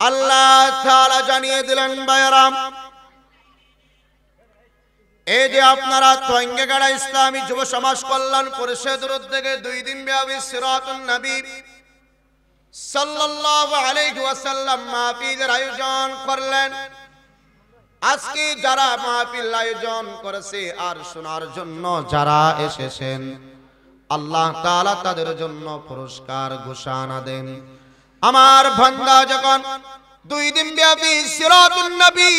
আল্লাহ তাআলা জানিয়ে দিলেন বায়রাম, এই যে আপনারা তোয়াঙ্গেগাড়া ইসলামী যুব সমাজ কল্যাণ পরিষদের উদ্যোগে 2 দিন ব্যাপী সিরাতুন নবী সাল্লাল্লাহু আলাইহি ওয়াসাল্লাম মাহফিলের আয়োজন করলেন। আজকে যারা মাহফিল আয়োজন করেছে আর শোনার জন্য যারা এসেছেন, আল্লাহ তাআলা তাদের জন্য পুরস্কার ঘোষণা দেন। আমার বান্দা যখন 2 দিন ব্যাপী সিরাতুন নবী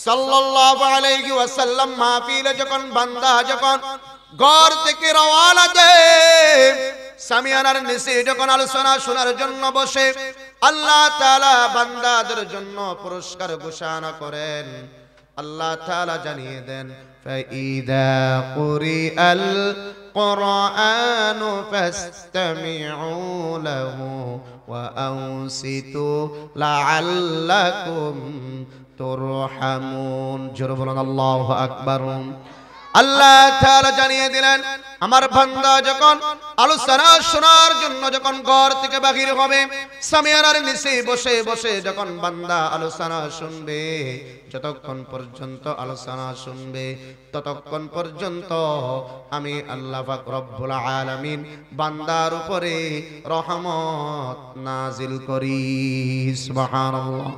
সাল্লাল্লাহু আলাইহি ওয়াসাল্লাম মাহফিলে যখন বান্দা যখন ঘর থেকে রওনা দেয়, সামিয়ানার নিচে যখন আলোচনা শোনার জন্য বসে, আল্লাহ তাআলা বান্দাদের জন্য পুরস্কার ঘোষণা করেন। আল্লাহ তাআলা জানিয়ে দেন, ফাইদা কুরিআল কুরআনু ফাসতামিউ লাহু ওয়া আনসিতু লাআল্লাকুম তুরহামুন। জোরে বলুন আল্লাহু আকবার। আল্লাহ তাআলা জানিয়ে দিলেন, আমার বান্দা যখন আলোচনা শোনার জন্য যখন ঘর থেকে বাহির হবে, সামিয়ানার নিচে বসে বসে যখন বান্দা আলোচনা শুনবে, যতক্ষণ পর্যন্ত আলোচনা শুনবে ততক্ষণ পর্যন্ত আমি আল্লাহ পাক রব্বুল আলামিন বান্দার উপরে রহমত নাজিল করি। সুবহানাল্লাহ।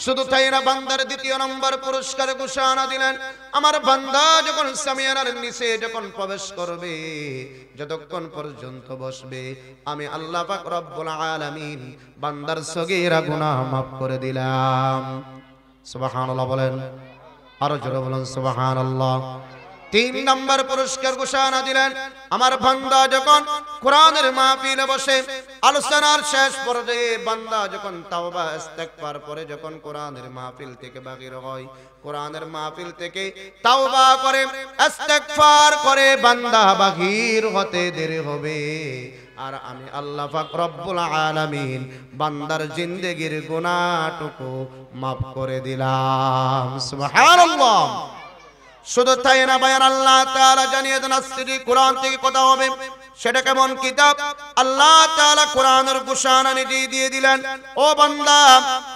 শুধু তাই না, বান্দার 2 নম্বর পুরস্কার ঘোষণা দিলেন, আমার বান্দা যখন সামিয়ানার নিচে যখন প্রবেশ করবে, যতক্ষণ পর্যন্ত বসবে, আমি আল্লাহ পাক রব্বুল আলামিন বান্দার সগীরা গুনাহ মাফ করে দিলাম। সুবহানাল্লাহ বলেন, আরো জোরে বলেন সুবহানাল্লাহ। 3 নম্বর পুরস্কার ঘোষণা দিলেন, আমার বান্দা যখন কোরআনের মাহফিলে বসে আলোচনার শেষ পর্যায়ে বান্দা যখন তাওবা ইস্তেগফার পরে যখন কোরআনের মাহফিল থেকে বাহির হয়, কোরআনের মাহফিল থেকে তাওবা করে ইস্তেগফার করে বান্দা বাহির হতে দেরি হবে, আর আমি আল্লাহ পাক রব্বুল আলামিন বান্দার জিন্দেগির গুনাহটুকু মাফ করে দিলাম। সুবহানাল্লাহ। শুধু তাই না ভাই, আল্লাহ তাআলা জানিয়ে দেন, আজকে কোরআন থেকে কথা হবে, সেটা কেমন কিতাব? আল্লাহ তাআলা কোরআনের ঘোষণা নিজেই দিয়ে দিলেন, ও বান্দা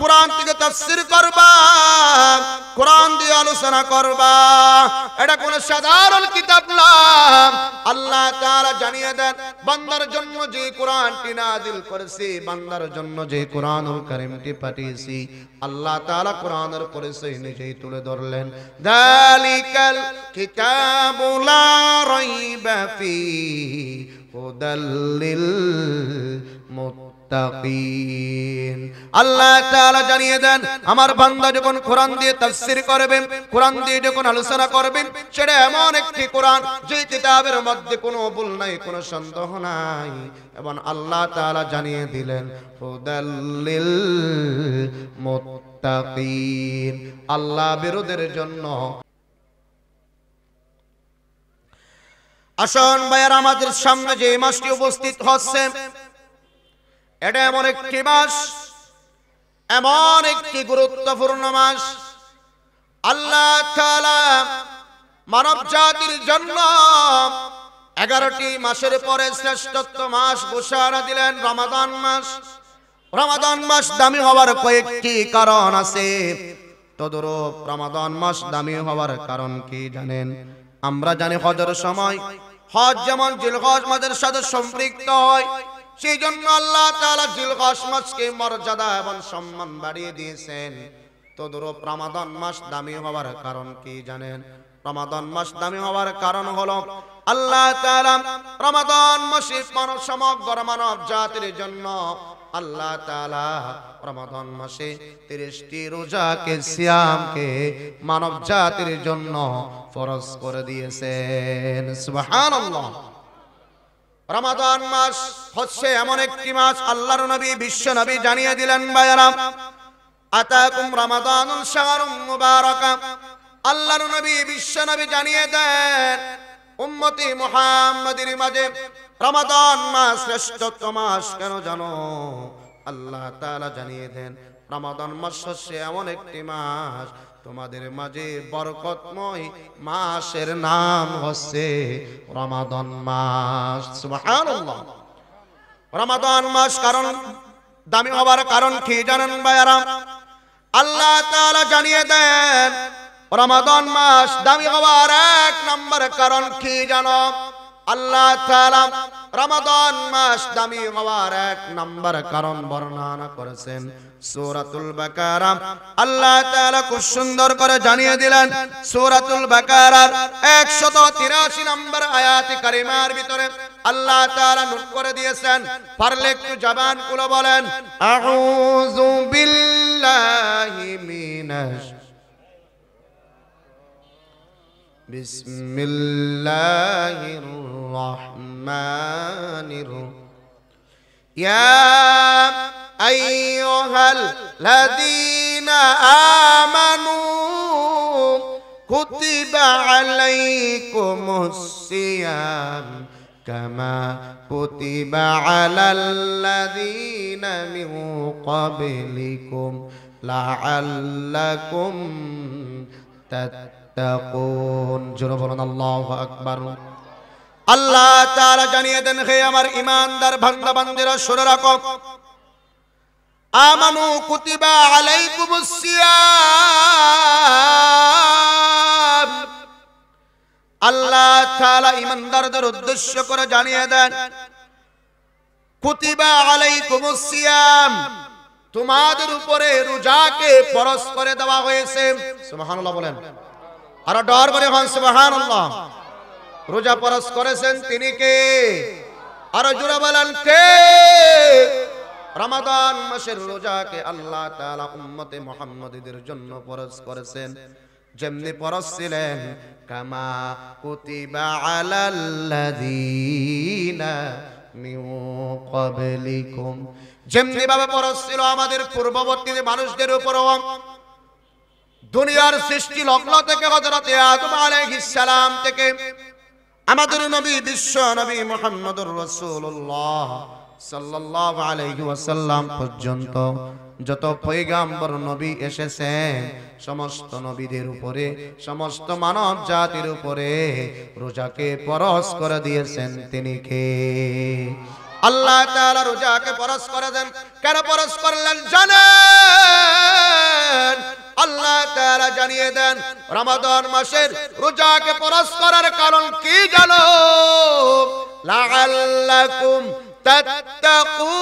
কোরআন থেকে তাফসীর করবা, কোরআন দিয়ে আলোচনা করবা। এটা কোন সাধারণ কিতাব না। আল্লাহ তাআলা জানিয়ে দেন, বান্দার জন্য যে কোরআনটি নাযিল করেছি, বান্দার জন্য যে কোরআনুল কারীমটি পাঠিয়েছি, আল্লাহ তাআলা কোরআনের পরিচয় নিজেই তুলে ধরলেন, যালিকাল কিতাবু লা রাইবা ফীহি হুদাল লিল মুত্তাকিন। আল্লাহ তাআলা জানিয়ে দেন, আমার বান্দা যখন কোরআন দিয়ে তাফসীর করবেন, কোরআন দিয়ে যখন আলোচনা করবেন, সেটা এমন একটি কোরআন যে কিতাবের মধ্যে কোনো ভুল নাই, কোনো সন্দেহ নাই। এবং আল্লাহ তাআলা জানিয়ে দিলেন, হুদাল লিল মুত্তাকিন, আল্লাহ বিরোধের জন্য। আসুন ভাইয়ার, আমাদের সামনে যে মাসটি উপস্থিত হচ্ছে, এটা এমন একটি মাস, এমন একটি গুরুত্বপূর্ণ মাস। আল্লাহ তাআলা মানব জাতির জন্য 11টি মাসের পরে শ্রেষ্ঠত্ব মাস ঘোষণা দিলেন, রমাদান মাস। রমাদান মাস দামি হওয়ার কয়েকটি কারণ আছে। তদরূপ রমাদান মাস দামি হওয়ার কারণ কি জানেন? আমরা জানি হজের সময় হজ যেমন জিলহজ মাসের সাথে সম্পৃক্ত হয়, সেই জন্য আল্লাহ তাআলা জিলহজ মাসকে মর্যাদা এবং সম্মান বাড়িয়ে দিয়েছেন। তদরূপ রমাদান মাস দামি হওয়ার কারণ কি জানেন? রমাদান মাস দামি হওয়ার কারণ হলো আল্লাহ তাআলা রমাদান মাসে সমগ্র মানব জাতির জন্য আল্লাহ তাআলা রমাদান মাসে 30টি রোজাকে, সিয়ামকে মানব জাতির জন্য ফরজ করে দিয়েছেন। সুবহানাল্লাহ। রমাদান মাস হচ্ছে এমন একটি মাস, আল্লাহর নবী বিশ্ব নবী জানিয়ে দিলেন, ভাইরা আতাকুম রমাদানুন শাহরুম মুবারাকা। আল্লাহর নবী বিশ্ব নবী জানিয়ে দেন, উম্মতি মুহাম্মাদের মাঝে রমাদান মাস শ্রেষ্ঠতম মাস। কেন জানো? আল্লাহ তাআলা জানিয়ে দেন, রমাদান মাস হচ্ছে এমন একটি মাস, তোমাদের মাঝে বরকতময় মাসের নাম হচ্ছে রমাদান মাস। সুবহানাল্লাহ। রমাদান মাস কারণ দামি হওয়ার কারণ কি জানেন ভাইরা? আল্লাহ তাআলা জানিয়ে দেন রমাদান মাস দামি হওয়ার এক নম্বর কারণ কি জানো? আল্লাহ তাআলা রমাদান মাস দামি হওয়ার এক নম্বর কারণ বর্ণনা করেছেন সূরাতুল বাকারা। আল্লাহ তাআলা খুব সুন্দর করে জানিয়ে দিলেন সূরাতুল বাকারার 183 নম্বর আয়াত কারিমার ভিতরে আল্লাহ তাআলা নোট করে দিয়েছেন, পারলে একটু জবান খুলে বলেন আউযু বিল্লাহি মিনাশ বিসমিল্লাহির রহমানির ইয়া আইয়ুহাল্লাযীনা আমানু কুতিবা আলাইকুমুস সিয়াম কামা কুতিবা আলাল্লাযীনা মিন ক্বাবলিকুম লাআল্লাকুম তাত্তাকুন। জোরে বলুন আল্লাহু আকবার। আল্লাহ তাআলা জানিয়ে দেন, হে আমার ঈমানদার বান্দা বান্দীরা শুনে রাখো, আমানু কুতিবা আলাইকুমুস সিয়াম। আল্লাহ তাআলা ঈমানদারদের উদ্দেশ্য করে জানিয়ে দেন, কুতিবা আলাইকুমুস সিয়াম, তোমাদের উপরে রোজাকে ফরজ করে দেওয়া হয়েছে। সুবহানাল্লাহ বলেন, আর ডর করে হন সুবহানাল্লাহ। রোজা ফরজ করেছেন তিনি কে? আর জোরে বলেন কে? রমাদান মাসের রোজাকে আল্লাহ তাআলা উম্মতে মুহাম্মাদীদের জন্য ফরজ করেছেন। যেমনি ফরজ ছিলেন কামা কুতিবা আলাল্লাযীনা মিন ক্বাবলিকুম, যেমনি ভাবে ফরজ ছিল আমাদের পূর্ববর্তী মানুষদের উপরও। দুনিয়ার সৃষ্টি লগ্ন থেকে হযরত আদম আলাইহিস সালাম থেকে আমাদের নবী বিশ্ব নবী মুহাম্মদুর রাসূলুল্লাহ সাল্লাল্লাহু আলাইহি ওয়াসাল্লাম পর্যন্ত যত পয়গাম্বর নবী এসেছেন, সমস্ত নবীদের উপরে, সমস্ত মানব জাতির উপরে রোজাকে ফরজ করে দিয়েছেন তিনি কে? আল্লাহ তাআলা রোজাকে ফরজ করে দেন। কেন ফরজ করলেন জানেন? আল্লাহ তাআলা জানিয়ে দেন রমাদান মাসের রোজাকে ফরজ করার কারণ কি জানো? লাআল্লাকুম তাত্তাকুন,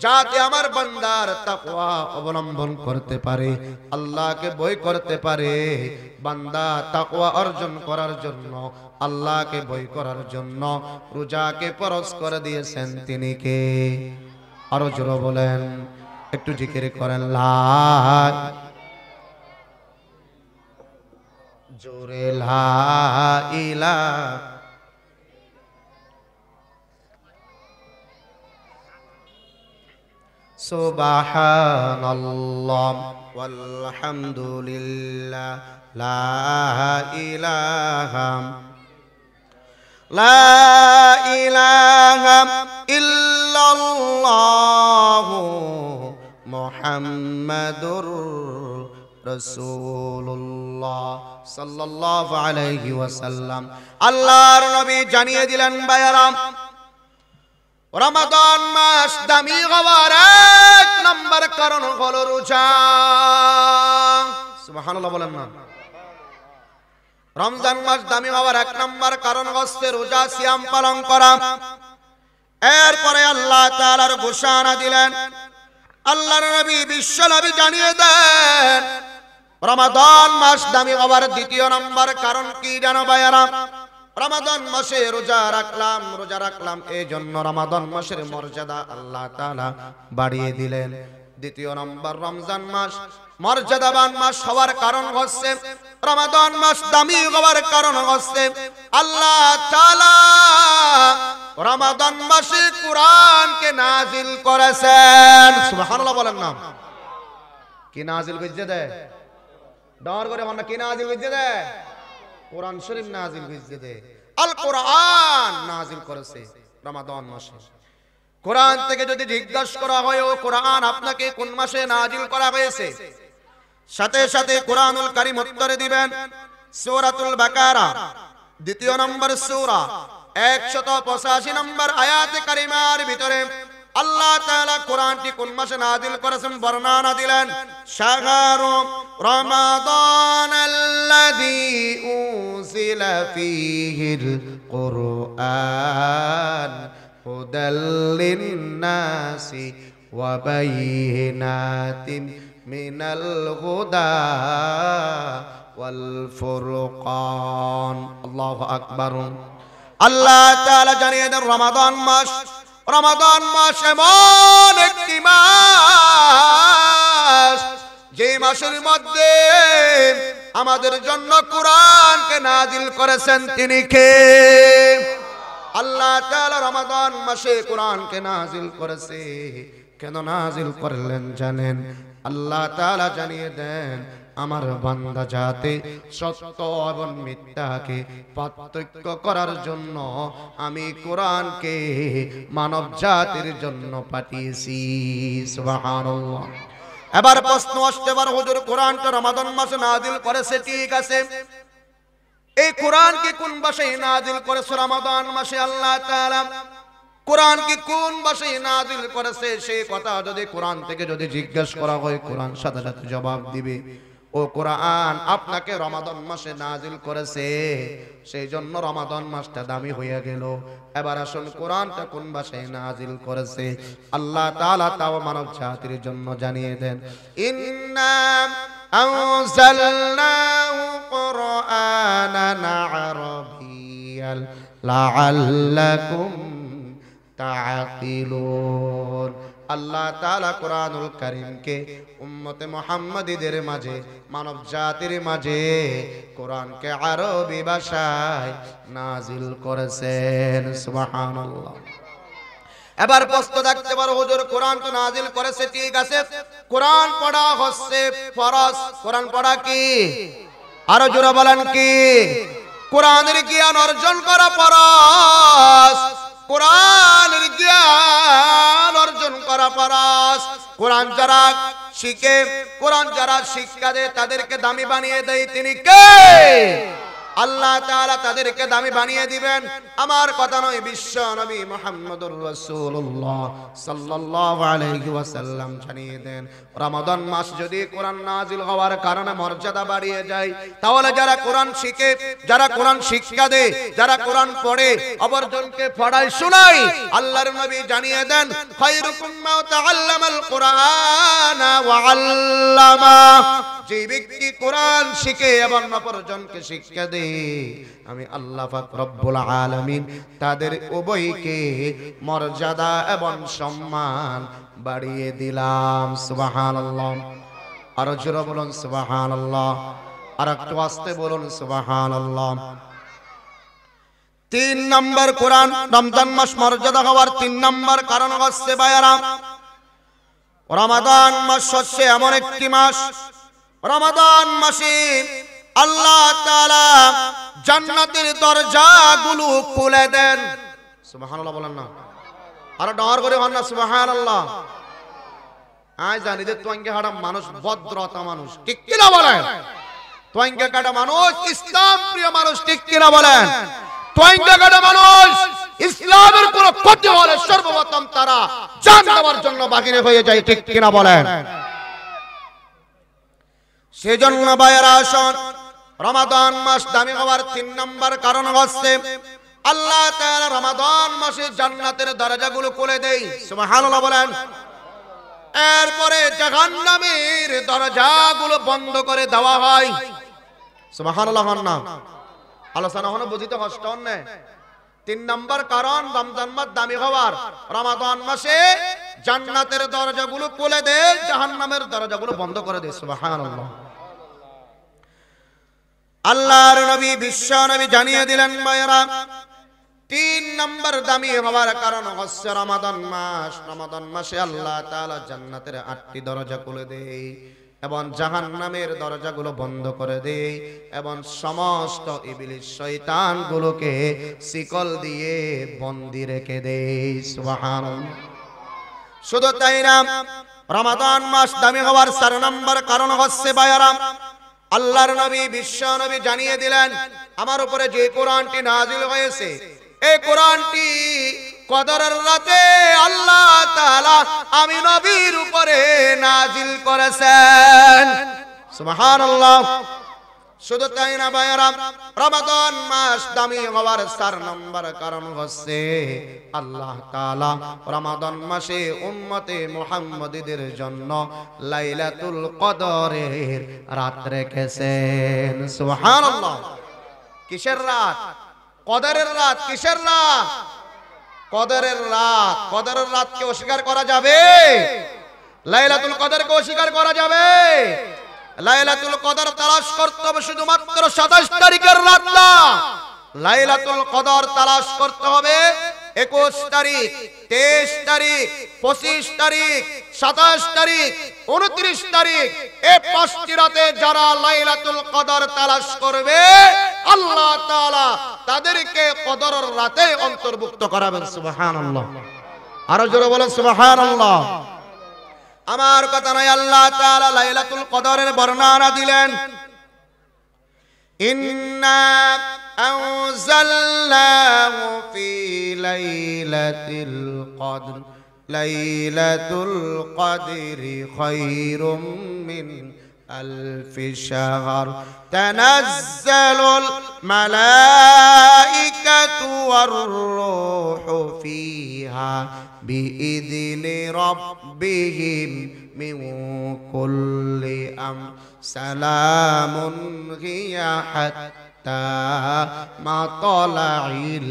যাতে আমার বান্দার তাকওয়া অবলম্বন করতে পারে, আল্লাহকে ভয় করতে পারে। বান্দা তাকওয়া অর্জন করার জন্য, আল্লাহকে ভয় করার জন্য রোজাকে ফরজ করে দিয়েছেন তিনি কে? আরো জোরে বলেন, একটু জিকির করেন লা জোরে লা ইলাহা সুবহানাল্লাহ ওয়ালহামদুলিল্লাহ লা ইলাহা ইল্লাল্লাহু মুহাম্মাদুর রাসূলুল্লাহ সাল্লাল্লাহু আলাইহি ওয়াসাল্লাম। আল্লাহর নবী জানিয়ে দিলেন ভাইয়ারা, রমাদান মাস দামি হওয়ার এক নম্বর কারণ হলো রোজা। সুবহানাল্লাহ বলেন না। রমজান মাস দামি হওয়ার এক নম্বর কারণ হচ্ছে রোজা সিয়াম পালন করা। এরপরে আল্লাহ তাআলার ঘোষণা দিলেন, আল্লাহর নবী বিশ্ব নবী জানিয়ে দেন রমাদান মাস দামি হওয়ার দ্বিতীয় নম্বর কারণ কি জানো ভাইয়ারা? রমাদান মাসে রোজা রাখলাম এই জন্য রমাদান মাসের মর্যাদা আল্লাহ তাআলা বাড়িয়ে দিলেন। দ্বিতীয় নম্বর, রমজান মাস মর্যাদাবান মাস হওয়ার কারণ হচ্ছে, রমাদান মাস দামি হওয়ার কারণ হচ্ছে আল্লাহ তাআলা রমাদান মাসে কোরআনকে নাজিল করেছেন। সুবহানাল্লাহ বলেন না। কি নাজিল করেছে দেয়? ডর করে মানে কি নাজিল করেছে দেয়? কোরআন শরীফ নাজিল করেছে দেয়। আল কোরআন নাজিল করেছে রমাদান মাসে। কোরআন থেকে যদি জিজ্ঞাসা করা হয় ও কোরআন আপনাকে কোন মাসে নাজিল করা হয়েছে, সাথে সাথে কোরআনুল কারীম উত্তরে দিবেন সূরাতুল বাকারা দ্বিতীয় নম্বর সূরা 185 নম্বর আয়াতে কারিমার ভিতরে আল্লাহ তাআলা কোরআনটি কোন মাসে নাযিল করেছেন বর্ণনা দিলেন। শাহরু রমাদানাল্লাযী উনজিলা ফীহিল কুরআন হুদাল লিন-নাসি ওয়া বাইয়িনাতিন মিনাল হুদা ওয়াল ফুরকান। আল্লাহু আকবার। আল্লাহ তাআলা জানিয়ে দেন রমাদান মাস এমন একটি মাস যে মাসের মধ্যে আমাদের জন্য কোরআনকে নাজিল করেছেন তিনি কে? আল্লাহ তাআলা রমাদান মাসে কোরআনকে নাজিল করেছে। কেন নাজিল করলেন জানেন? আল্লাহ তাআলা জানিয়ে দেন আমার বান্দা যাতে সত্য এবং মিথ্যাকে পার্থক্য করার জন্য আমি কোরআনকে মানব জাতির জন্য পাঠিয়েছি। সুবহানাল্লাহ। এবার প্রশ্ন আসতে পারে হুজুর কোরআনটা রমাদান মাসে নাজিল করেছে ঠিক আছে, এই কোরআন কি কোন ভাষায় নাজিল করেছে? রমাদান মাসে আল্লাহ তাআলা কোরআন কি কোন ভাষায় নাজিল করেছে সেই কথা যদি কোরআন থেকে যদি জিজ্ঞেস করা হয় কোরআন সাথে সাথে জবাব দিবে ও কোরআন আপনাকে রমাদান মাসে নাজিল করেছে, সেই জন্য রমাদান মাসটা দামি হয়ে গেল। এবার আসুন কোরআনটা কোন ভাষায় নাজিল করেছে আল্লাহ তাআলা তাও মানব জাতির জন্য জানিয়ে দেন। ইন্না আনজালনাহু কুরআনান আরাবিয়্যান লাআল্লাকুম তাআকিলুন। আল্লাহ তাআলা কোরআনুল কারীমকে উম্মতে মুহাম্মাদীদের মাঝে মানব জাতির মাঝে কোরআনকে আরবি ভাষায় নাজিল করেছেন। সুবহানাল্লাহ। এবার প্রশ্ন থাকতে পারে হুজুর কোরআন তো নাজিল করেছে ঠিক আছে, কোরআন পড়া হচ্ছে ফরজ, কোরআন পড়া কি? আরো জোরে বলেন কি? কোরআনের জ্ঞান অর্জন করা ফরজ, কোরআনের জ্ঞান অর্জন করা ফরজ। কোরআন যারা শিখে, কোরআন যারা শিক্ষা দেয় তাদেরকে দামি বানিয়ে দেয় তিনি কে? আল্লাহ তাআলা তাদেরকে দামি বানিয়ে দিবেন। আমার কথা নয়, বিশ্ব নবী মুহাম্মদুর রাসূলুল্লাহ সাল্লাল্লাহু আলাইহি ওয়াসাল্লাম জানিয়ে দেন রমাদান মাস যদি কোরআন নাজিল হওয়ার কারণে মর্যাদা বাড়িয়ে যায় তাহলে যারা কোরআন শিখে, যারা কোরআন শিক্ষা দেয়, যারা কোরআন পড়ে অপরজনকে পড়ায় শোনায়, আল্লাহর নবী জানিয়ে দেন খায়রুকুম মান তাআল্লামাল কুরআনা ওয়া আল্লামা। যে ব্যক্তি কোরআন শিখে এবং অপরজনকে শিক্ষা দেয় আমি আল্লাহ পাক রব্বুল আলামিন তাদের উভয়কে মর্যাদা এবং সম্মান বাড়িয়ে দিলাম। সুবহানাল্লাহ। আরো জোরে বলুন সুবহানাল্লাহ। আর একটু আস্তে বলুন সুবহানাল্লাহ। 3 নম্বর কোরআন রমজান মাস মর্যাদা হওয়ার 3 নম্বর কারণ হচ্ছে ভাইরা রমাদান মাস হচ্ছে এমন একটি মাস, রমাদান মাসে আল্লাহ তাআলা জান্নাতের দরজাগুলো খুলে দেন। সুবহানাল্লাহ বলেন না, আর ডর করে হন না সুবহানাল্লাহ। আয় জানি যে তোয়াঙ্গে হাড়া মানুষ ভদ্রতা মানুষ, ঠিক কি না বলেন? তোয়াঙ্গে কাটা মানুষ ইসলাম প্রিয় মানুষ, ঠিক কি না বলেন? তোয়াঙ্গে কাটা মানুষ ইসলামের কোনো ক্ষতি হলে সর্বপ্রথম তারা জান দেওয়ার জন্য বাহিরে হয়ে যায়, ঠিক কি না বলেন? সেজন্য ভাইয়েরা আসুন রমাদান মাস দামি হওয়ার 3 নম্বর কারণ হচ্ছে আল্লাহ তাআলা রমাদান মাসে জান্নাতের দরজাগুলো খুলে দেয়। সুবহানাল্লাহ বলেন। এরপরে জাহান্নামের দরজাগুলো বন্ধ করে দেওয়া হয়। সুবহানাল্লাহ না আলোচনা হলো বুঝিতে কষ্ট না। 3 নম্বর কারণ রমজান মাস দামি হওয়ার, রমাদান মাসে জান্নাতের দরজাগুলো খুলে দেয়, জাহান্নামের দরজাগুলো বন্ধ করে দেয়। সুবহানাল্লাহ। আল্লাহর নবী বিশ্ব নবী জানিয়ে দিলেন ভাইরা 3 নম্বর দামি হওয়ার কারণ হচ্ছে রমাদান মাস। রমাদান মাসে আল্লাহ তাআলা জান্নাতের 8টি দরজা খুলে দেয় এবং জাহান্নামের দরজাগুলো বন্ধ করে দেয় এবং সমস্ত ইবলিস শয়তানগুলোকে শিকল দিয়ে বন্দী রেখে দেয়। সুবহানাল্লাহ। শুধু তাই না, রমাদান মাস দামি হওয়ার 4 নম্বর কারণ হচ্ছে ভাইরা আল্লাহর নবী বিশ্ব নবী জানিয়ে দিলেন আমার উপরে যে কোরআনটি নাজিল হয়েছে এই কোরআনটি কদরের রাতে আল্লাহ তাআলা আমি নবীর উপরে নাজিল করেছেন। সুবহানাল্লাহ। শুধু তাই না ভাইরা, রমাদান মাস দামি হওয়ার 4 নম্বর কারণ হচ্ছে আল্লাহ তাআলা রমাদান মাসে উম্মতে মুহাম্মাদীদের জন্য লাইলাতুল কদরের রাত রেখেছেন। সুবহানাল্লাহ। কিসের রাত? কদরের রাত। কিসের রাত? কদরের রাত। কদরের রাতকে অস্বীকার করা যাবে? লাইলাতুল কদরকে অস্বীকার করা যাবে? লাইলাতুল কদর তালাশ করতে হবে শুধুমাত্র 27 তারিখের রাত না, লাইলাতুল কদর তালাশ করতে হবে 21 তারিখ, 23 তারিখ, 25 তারিখ, 27 তারিখ, 29 তারিখ। এই 5টি রাতে যারা লাইলাতুল কদর তালাশ করবে আল্লাহ তাআলা তাদেরকে কদরের রাতে অন্তর্ভুক্ত করাবেন। সুবহানাল্লাহ। আরো জোরে বলেন সুবহানাল্লাহ। আমার কথা নয়, আল্লাহ তাআলা লাইলাতুল কদরের বর্ণনা দিলেন, ইন্না আনজালনাহু ফি লাইলাতিল কদর লাইলাতুল কদরি খায়রুম মিন আলফি শাহর তানাজ্জালুল মালাইকাতু ওয়ার রূহু ফিহা বিইذনি রাব্বিহিম মিন কুল্লি সালামুন হিয়া হাত্তা মাতলাইল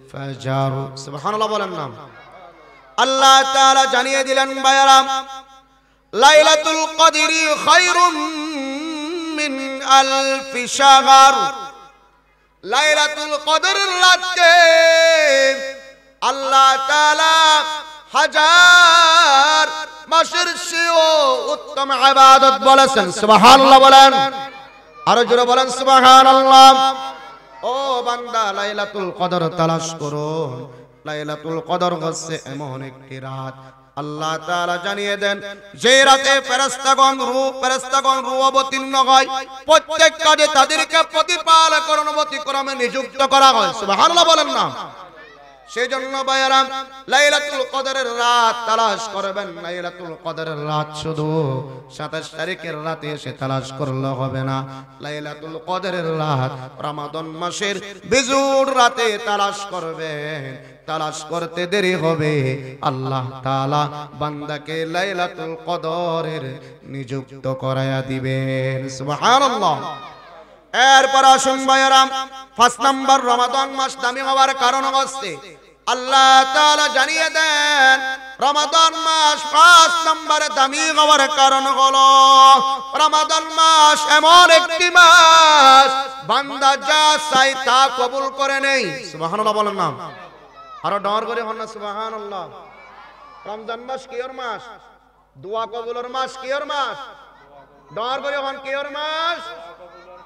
ফজর। সুবহানাল্লাহ বলেন না। আল্লাহ তাআলা জানিয়ে দিলেন ভাইরা, লাইলাতুল কদরি খায়রুম মিন আলফি শাহর। লাইলাতুল কদরের রাতে আল্লাহ তাআলা 1000 মাসের চেয়েও উত্তম ইবাদত বলেছেন। সুবহানাল্লাহ বলেন। আরো জোরে বলেন সুবহানাল্লাহ। ও বান্দা, লাইলাতুল কদর তালাশ করো। লাইলাতুল কদর হচ্ছে এমন একটি রাত, আল্লাহ তাআলা জানিয়ে দেন যে রাতে ফেরেশতাগণ রূহ অবতীর্ণ হয়, প্রত্যেক কাজে তাদেরকে প্রতিপালকরণবতীক্রমে নিযুক্ত করা হয়। সুবহানাল্লাহ বলেন না। সেই জন্য ভাইরা, লাইলাতুল কদরের রাত তালাশ করবেন। লাইলাতুল কদরের রাত শুধু 27 তারিখের রাতে এসে তালাশ করলে হবে না। লাইলাতুল কদরের রাত রমাদান মাসের বিজুর রাতে তালাশ করবেন। তালাশ করতে দেরি হবে, আল্লাহ তাআলা বান্দাকে লাইলাতুল কদরের নিযুক্ত করায়া দিবেন। সুবহানাল্লাহ। এরপর আসুন ভাইরা, 5 নম্বর রমাদান মাস দামি হওয়ার কারণ হচ্ছে আল্লাহ তাআলা জানিয়ে দেন রমাদান মাস 5 নম্বরে দামি হওয়ার কারণ হলো রমাদান মাস এমন একটি মাস বান্দা যা চায় তা কবুল করে নেই। সুবহানাল্লাহ বলেন না। আরো ডর করে হন না সুবহানাল্লাহ। রমজান মাস কিয়র মাস? দোয়া কবুলের মাস। কিয়র মাস? ডর করে হন কিয়র মাস?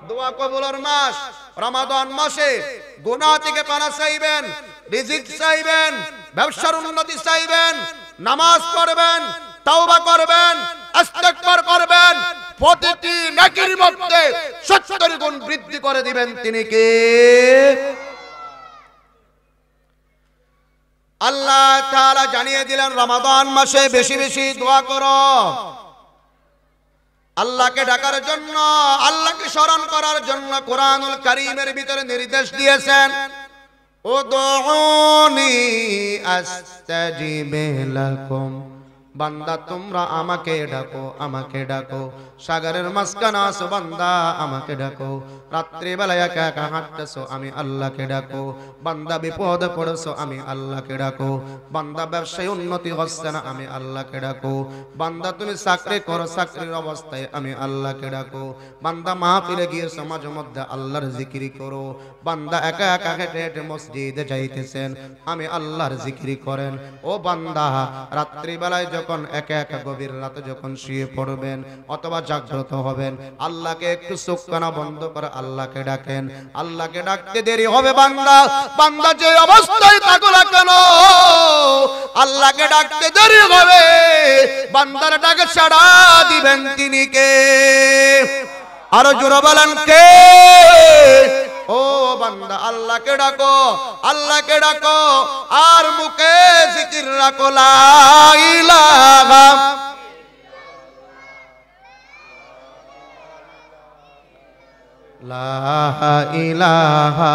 দোয়া কবুলের মাস। রমাদান মাসে গুনাহ থেকে পানা চাইবেন, রিজিক চাইবেন, ব্যবসার উন্নতি চাইবেন, নামাজ পড়বেন, তাওবা করবেন, ইস্তিগফার করবেন, প্রতিটি নেকির মধ্যে 70 গুণ বৃদ্ধি করে দিবেন তিনি কে? আল্লাহ তাআলা জানিয়ে দিলেন রমাদান মাসে বেশি বেশি দোয়া করো। আল্লাহকে ডাকার জন্য, আল্লাহকে স্মরণ করার জন্য কোরআনুল কারীমের ভিতরে নির্দেশ দিয়েছেন, উদউনি আস্তাজিব লাকুম। বান্দা তোমরা আমাকে ডাকো, আমাকে ডাকো। সাগরের মাঝখানে আছো বান্দা, আমাকে ডাকো। রাত্রি বেলায় একা একা হাঁটতেছো, আমি আল্লাহকে ডাকো। বান্দা বিপদে পড়েছো, আমি আল্লাহকে ডাকো। বান্দা ব্যবসায় উন্নতি হচ্ছে না, আমি আল্লাহকে ডাকো। বান্দা তুমি চাকরি করো, চাকরির অবস্থায় আমি আল্লাহকে ডাকো। বান্দা মাহফিলে গিয়েছো, মাঝে মধ্যে আল্লাহর জিকির করো। বান্দা একা একা হেঁটে হেঁটে মসজিদে যাইতেছেন, আমি আল্লাহর জিকির করেন। ও বান্দা, রাত্রি বেলায় যখন একা একা গভীর রাতে যখন শুয়ে পড়বেন অথবা জাগ্রত হবেন, আল্লাহকে একটু চোখখানা বন্ধ করে আল্লাহকে ডাকেন। আল্লাহকে ডাকতে দেরি হবে বান্দা, বান্দা যে অবস্থায় থাকো না কেন আল্লাহকে ডাকতে দেরি হবে। বান্দার ডাকে সাড়া দিবেন তিনি কে? আরো জোরে বলেন কে? ও ও বান্দা আল্লাহকে ডাকো, আল্লাহকে ডাকো, আর মুখে জিকির রাখো লা ইলাহা লা ইলাহা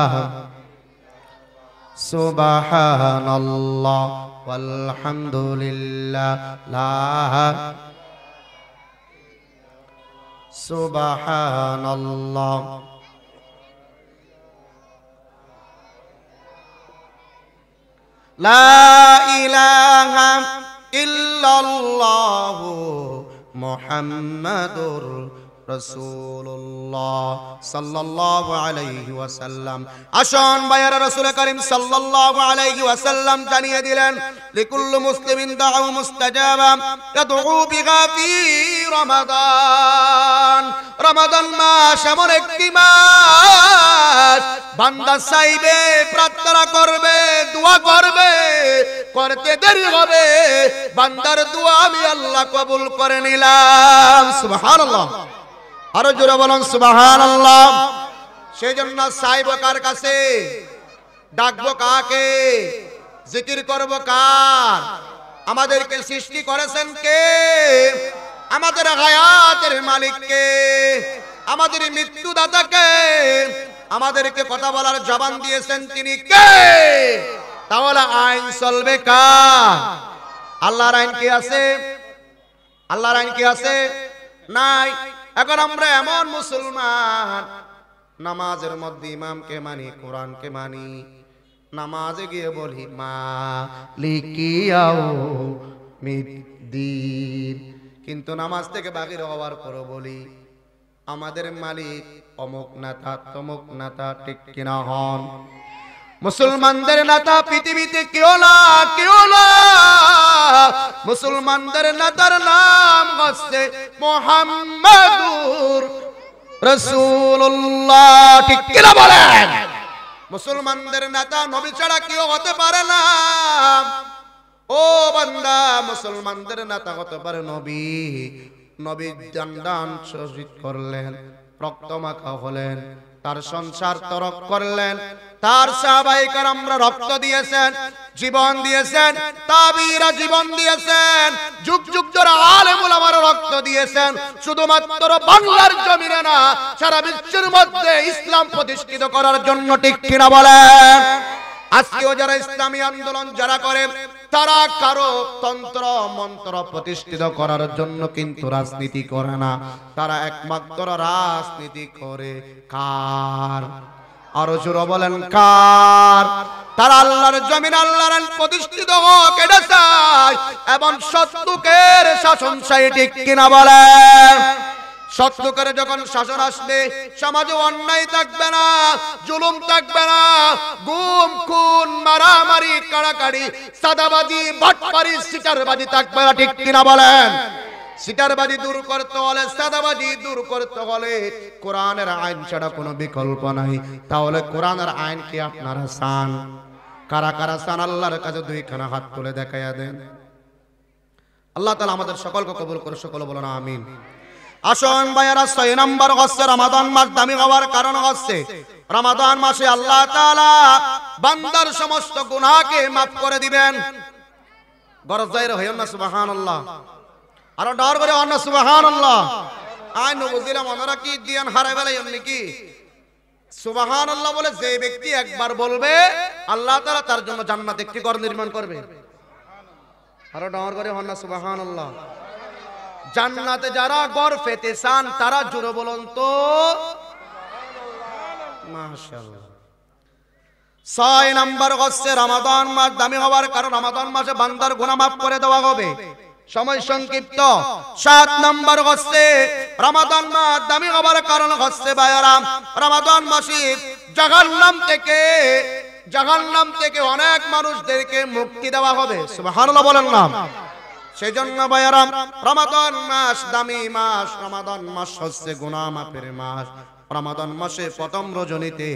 সুবহানাল্লাহ ওয়ালহামদুলিল্লাহ লা সুবহানাল্লাহ লা ইলাহা ইল্লাল্লাহু মুহাম্মাদুর রাসূলুল্লাহ সাল্লাল্লাহু আলাইহি ওয়াসাল্লাম। আসুন ভাইয়ারা, রাসূল করিম সাল্লাল্লাহু আলাইহি ওয়াসাল্লাম জানিয়ে দিলেন লিকুল্লি মুসলিমিন দাউ মুস্তাজাবা ইয়াদউ বিহা ফি রমাদান। রমাদান মাস এমন একটি মাস, বান্দা চাইবে, প্রার্থনা করবে, দোয়া করবে, করতে দেরি হবে, বান্দার দোয়া আমি আল্লাহ কবুল করে নিলাম। সুবহানাল্লাহ, আরো জোরে বলুন সুবহানাল্লাহ। সেই জন্য চাইব কার কাছে, ডাকবো কাকে, জিকির করব কার? আমাদেরকে সৃষ্টি করেছেন কে? আমাদের হায়াতের মালিক কে? আমাদের মৃত্যুদাতা কে? আমাদেরকে কথা বলার জবান দিয়েছেন তিনি কে? তাহলে আইন চলবে কার? আল্লাহর আইন কি আছে? আল্লাহর আইন কি আছে? নাই। এখন আমরা এমন মুসলমান, নামাজের মধ্যে ইমামকে মানি, কোরআনকে মানি, নামাজে গিয়ে বলি মালিকি ইয়াউমিদ্দিন, কিন্তু নামাজ থেকে বাহির হওয়ার পরও বলি আমাদের মালিক অমুক নেতা তমুক নেতা। ঠিক কিনা হন? মুসলমানদের নেতা পৃথিবীতে কেউ না, কেউ না। মুসলমানদের নেতার নাম হচ্ছে মুহাম্মাদুর রাসূলুল্লাহ। ঠিক কিনা বলেন? মুসলমানদের নেতা নবী ছাড়া কেউ হতে পারে না। ও বান্দা, মুসলমানদের নেতা হতে পারে নবী। নবী জানদান শহীদ করলেন, রক্ত মাখা হলেন, তার সংসার তরক করলেন, তার সাহাবায়ে কেরামরা রক্ত দিয়েছেন, জীবন দিয়েছেন, তাবিরা জীবন দিয়েছেন, যুগ যুগ ধরে আলেম উলামারা রক্ত দিয়েছেন, শুধুমাত্র বাংলার জমিনে না, সারা বিশ্বের মধ্যে ইসলাম প্রতিষ্ঠিত করার জন্য। ঠিক কিনা বলেন? আজকেও যারা ইসলামী আন্দোলন যারা করে, তারা কারো তন্ত্র মন্ত্র প্রতিষ্ঠিত করার জন্য কিন্তু রাজনীতি করে না, তারা একমাত্র রাজনীতি করে কার? আরো জোরে বলেন কার? তারা আল্লাহর জমিন, আল্লাহর আইন প্রতিষ্ঠিত হোক এটা চায়, এবং সত্যকের শাসন চাই। ঠিক কিনা বলেন? সত্যকের যখন শাসন আসবে, সমাজে অন্যায় থাকবে না, জুলুম থাকবে না, গুম খুন মারামারি কাড়াকাড়ি সাদাবাজি বাটপারি সিটারবাজি থাকবে না। ঠিক কিনা বলেন? সিটারবাজি দূর করতে হলে, সাদাবাজি দূর করতে হলে কোরআনের আইন ছাড়া কোনো বিকল্প নাই। তাহলে কোরআনের আইন কি আপনারা চান? কারা কারা চান? আল্লাহর কাছে দুইখানা হাত তুলে দেখাইয়া দেন। আল্লাহ তাআলা আমাদের সকলকে কবুল করে, সকলে বলুন আমিন। আসুন ভাইয়ারা, 6 নম্বর হচ্ছে রমাদান মাস দামি হওয়ার কারণ হচ্ছে রমাদান মাসে আল্লাহ তাআলা বান্দার সমস্ত গুনাহকে মাফ করে দিবেন। গরজ যাইর হইন না সুবহানাল্লাহ, আর ডর করে হন না সুবহানাল্লাহ। আই নবুজিলাম ওনারা কি দিয়ান হারাই ফেলাইন নাকি? সুবহানাল্লাহ বলে যে ব্যক্তি একবার বলবে, আল্লাহ তাআলা তার জন্য জান্নাতে একটি ঘর নির্মাণ করবে। আর ডর করে হন না সুবহানাল্লাহ। জান্নাতে যারা ঘর পেতে চান তারা জোরে বলুন তো মাশাআল্লাহ। 6 নম্বর হচ্ছে রমাদান মাস দামি হওয়ার কারণ রমাদান মাসে বান্দার গুনাহ মাফ করে দেওয়া হবে। সময় সংক্ষিপ্ত। 7 নম্বর হচ্ছে রমাদান মাস দামি হওয়ার কারণ হচ্ছে ভাইয়ারা, রমাদান মাসে জাহান্নাম থেকে অনেক মানুষদেরকে মুক্তি দেওয়া হবে। সুবহানাল্লাহ বলেন না? সেজন্য ভাইয়ারা, রমাদান মাস দামি মাস। রমাদান মাস হচ্ছে গুনাহ মাফের মাস। রমাদান মাসে প্রথম রজনীতে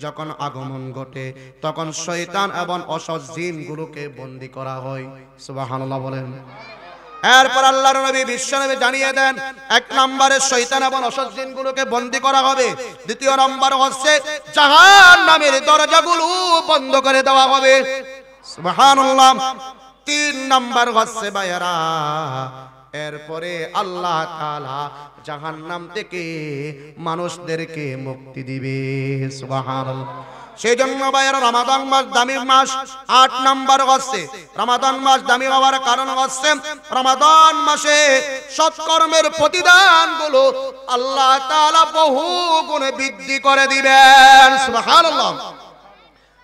যখন আগমন ঘটে, তখন শয়তান এবং অসৎ জিনগুলোকে বন্দী করা হয়। সুবহানাল্লাহ বলেন। এরপর আল্লাহর নবী বিশ্বনবী জানিয়ে দেন, এক নম্বরে শয়তান এবং অসৎ জিনগুলোকে বন্দী করা হবে, দ্বিতীয় নম্বর হচ্ছে জাহান্নামের দরজাগুলো বন্ধ করে দেওয়া হবে। সুবহানাল্লাহ। তিন নম্বর হচ্ছে ভাইয়েরা, এরপরে আল্লাহ তাআলা জাহান্নাম থেকে মানুষদেরকে মুক্তি দিবে। সুবহানাল্লাহ। সেই জন্য ভাইয়েরা রমাদান মাস দামি মাস। ৮ নম্বর হচ্ছে রমাদান মাস দামি হওয়ার কারণ হচ্ছে রমাদান মাসে সৎকর্মের প্রতিদানগুলো আল্লাহ তাআলা বহু গুণে বৃদ্ধি করে দিবেন। সুবহানাল্লাহ।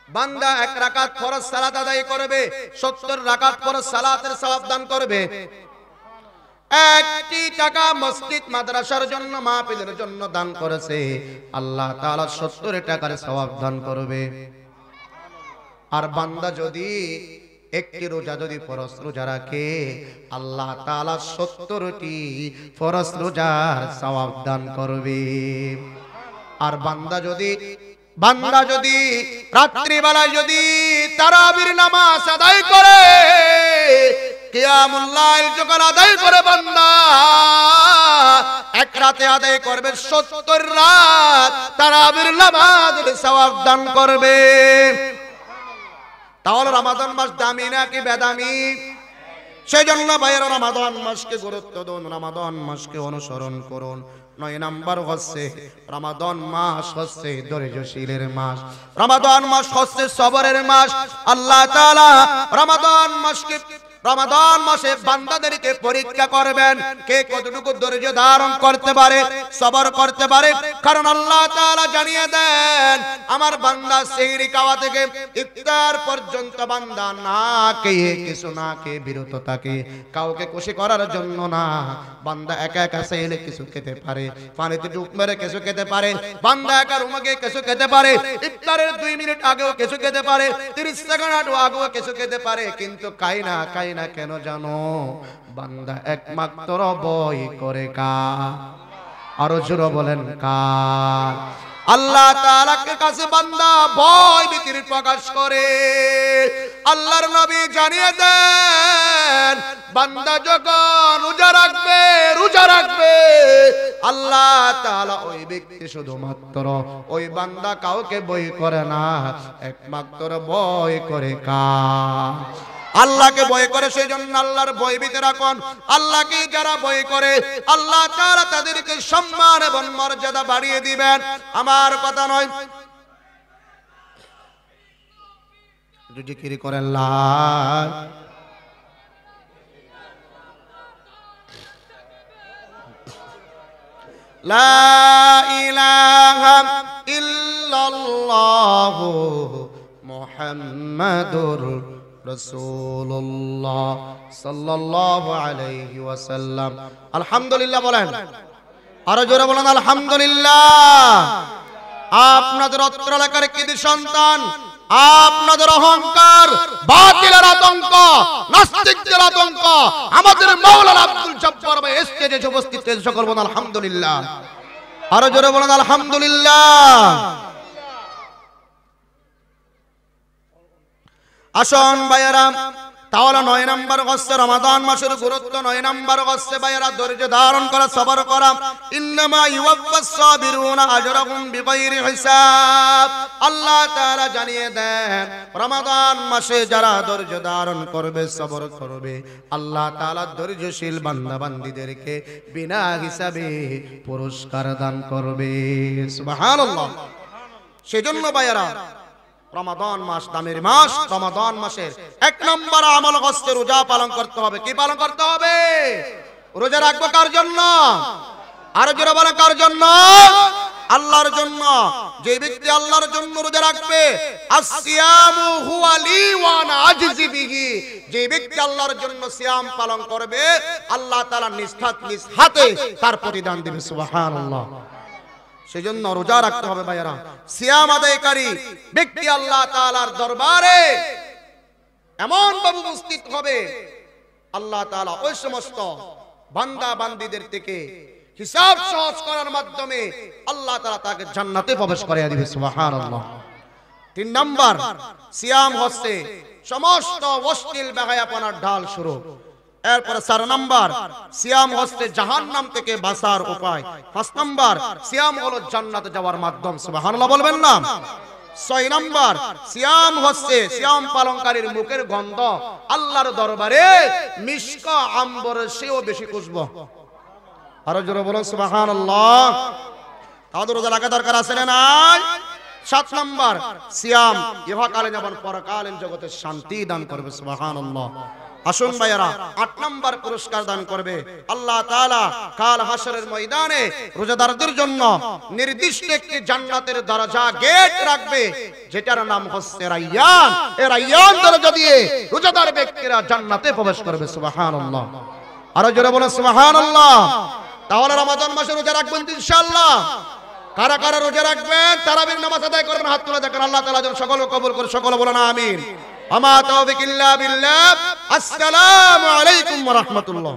বান্দা ১ রাকাত ফরজ সালাত আদায় করবে, ৭০ রাকাত ফরজ সালাতের সওয়াব দান করবে। ১টি টাকা মসজিদ মাদ্রাসার জন্য মাহফিলের জন্য দান করেছে, আল্লাহ তাআলা ৭০ টাকার সওয়াব দান করবে। আর বান্দা যদি একটি রোজা যদি ফরজ রোজা রাখে, আল্লাহ তাআলা ৭০টি ফরজ রোজার সওয়াব দান করবে। আর বান্দা যদি রাত্রিবেলায় যদি তারাবির নামাজ আদায় করে, কিয়ামুল লাইল যখন আদায় করে বান্দা এক রাতে আদায় করবে ৭০ রাত তারাবির নামাজের সওয়াব দান করবে। তাহলে রমাদান মাস দামি নাকি বেদামি? সেই জন্য ভাইয়েরা রমাদান মাসকে গুরুত্ব দিন, রমাদান মাসকে অনুসরণ করুন। ৯ নম্বর হচ্ছে রমাদান মাস হচ্ছে ধৈর্যশীলের মাস, রমাদান মাস হচ্ছে সবরের মাস। আল্লাহ তাআলা রমাদান মাসে বান্দাদেরকে পরীক্ষা করবেন, কে কতটুকু ধৈর্য ধারণ করতে পারে, সবর করতে পারে। কারণ আল্লাহ তাআলা জানিয়ে দেন, আমার বান্দা সেহরি খাওয়া থেকে ইফতার পর্যন্ত বান্দা না খেয়ে কিছু না খেয়ে বিরত থাকে, কাউকে খুশি করার জন্য না। বান্দা একা একা চাইলে কিছু খেতে পারে, পানিতে ডুব মেরে কিছু খেতে পারে, বান্দা একা রুমে গিয়ে কিছু খেতে পারে, ইফতারের ২ মিনিট আগেও কিছু খেতে পারে, ৩০ সেকেন্ড আগেও কিছু খেতে পারে, কিন্তু খাই না কেন জানো? বান্দা একমাত্র ভয় করে কার? আরো জোরে বলেন কার? আল্লাহ তাআলার কাছে বান্দা ভয় ভীতির প্রকাশ করে। আল্লাহর নবী জানিয়ে দেন, বান্দা যখন রোজা রাখবে আল্লাহ তাআলা ওই ব্যক্তি শুধুমাত্র ওই বান্দা কাউকে ভয় করে না, একমাত্র ভয় করে কার? আল্লাহকে ভয় করে। সেই জন্য আল্লাহর ভয় ভীতি রাখুন। আল্লাহকে যারা ভয় করে আল্লাহ তাআলা তাদেরকে সম্মান এবং মর্যাদা বাড়িয়ে দিবেন। আমার কথা নয়, জিকির করেন লা ইলাহা ইল্লাল্লাহু মুহাম্মাদুর রাসূলুল্লাহ সাল্লাল্লাহু আলাইহি ওয়াসাল্লাম। আলহামদুলিল্লাহ বলেন, আরো জোরে বলেন আলহামদুলিল্লাহ। আপনাদের অত্র এলাকার কৃতি সন্তান, আপনাদের অহংকার, বাতিলের আতঙ্ক, নাস্তিকদের আতঙ্ক আমাদের মাওলানা আব্দুল জব্বার ভাই স্টেজে উপস্থিত হয়েছে, সকল বলেন আলহামদুলিল্লাহ। আরো জোরে বলেন আলহামদুলিল্লাহ। আসুন ভাইয়েরা, তাহলে ৯ নম্বর হচ্ছে রমাদান মাসের গুরুত্ব। ৯ নম্বর হচ্ছে ভাইয়েরা ধৈর্য ধারণ করা, সবর করা। ইন্নামা ইউওয়াফাস সাবিরুনা আজরাহুম বিগাইরি হিসাব। আল্লাহ তাআলা জানিয়ে দেন, রমাদান মাসে যারা ধৈর্য ধারণ করবে, সবর করবে, আল্লাহ তাআলা ধৈর্যশীল বান্দা বান্দীদেরকে বিনা হিসাবে পুরস্কার দান করবে। সুবহানাল্লাহ। সেজন্য ভাইয়েরা রমাদান মাস দামের মাস। রমাদান মাসের ১ নম্বর আমল হচ্ছে রোজা পালন করতে হবে। কি পালন করতে হবে? রোজা রাখবো কার জন্য? আরো জোরে বলেন কার জন্য? আল্লাহর জন্য। যে ব্যক্তি আল্লাহর জন্য রোজা রাখবে, আসিয়ামু হুয়া লি ওয়া আনা আজজি বিহি, যে ব্যক্তি আল্লাহর জন্য সিয়াম পালন করবে আল্লাহ তাআলা নিজ হাতে তার প্রতিদান দেবে। সুবহানাল্লাহ। সেজন্য রোজা রাখতে হবে ভাইয়েরা। সিয়াম আদায়কারী ব্যক্তি আল্লাহ তাআলার দরবারে এমন ভাবে উপস্থিত হবে, আল্লাহ তাআলা ওই সমস্ত বান্দা বান্দীদের থেকে হিসাব সহজ করার মাধ্যমে আল্লাহ তাআলা তাকে জান্নাতে প্রবেশ করিয়ে দিবে। সুবহানাল্লাহ। ৩ নম্বর, সিয়াম হচ্ছে সমস্ত অশ্লীল বেহায়াপনার ঢাল স্বরূপ। এরপর 4 নাম্বার সিয়াম হচ্ছে জাহান্নাম থেকে বাঁচার উপায়। 5 নাম্বার সিয়াম হলো জান্নাতে যাওয়ার মাধ্যম। সুবহানাল্লাহ বলবেন না? 6 নাম্বার সিয়াম হচ্ছে সিয়াম পালনকারীর মুখের গন্ধ আল্লাহর দরবারে মিশক আম্বরের চেয়েও বেশি খুশবু। আরো জোরে বলুন সুবহানাল্লাহ। তাদের রোজা রাখা দরকার আছে না নাই? 7 নাম্বার সিয়াম ইহকালীন এবং পরকালীন জগতে শান্তি দান করবে। সুবহানাল্লাহ। আসুন ভাইয়েরা 8 নাম্বার পুরস্কার দান করবে আল্লাহ তাআলা কাল হাশরের ময়দানে রোজাদারদের জন্য নির্দিষ্ট একটি জান্নাতের দরজা গেট রাখবে, যেটার নাম হচ্ছে রায়্যান। এই রায়্যান দরজা দিয়ে রোজাদার ব্যক্তিরা জান্নাতে প্রবেশ করবে। সুবহানাল্লাহ। আরো জোরে বলুন সুবহানাল্লাহ। তাহলে রমাদান মাসে রোজা রাখবেন ইনশাআল্লাহ। কারা কারা রোজা রাখবেন, তারাবির নামাজ আদায় করবেন, হাত তুলে দেখেন। আল্লাহ তাআলা যেন সকলে কবুল করে, সকলে বলেন আমিন। আমা তাওফিক ইল্লা বিল্লাহ। আসসালামু আলাইকুম ওয়া রাহমাতুল্লাহ।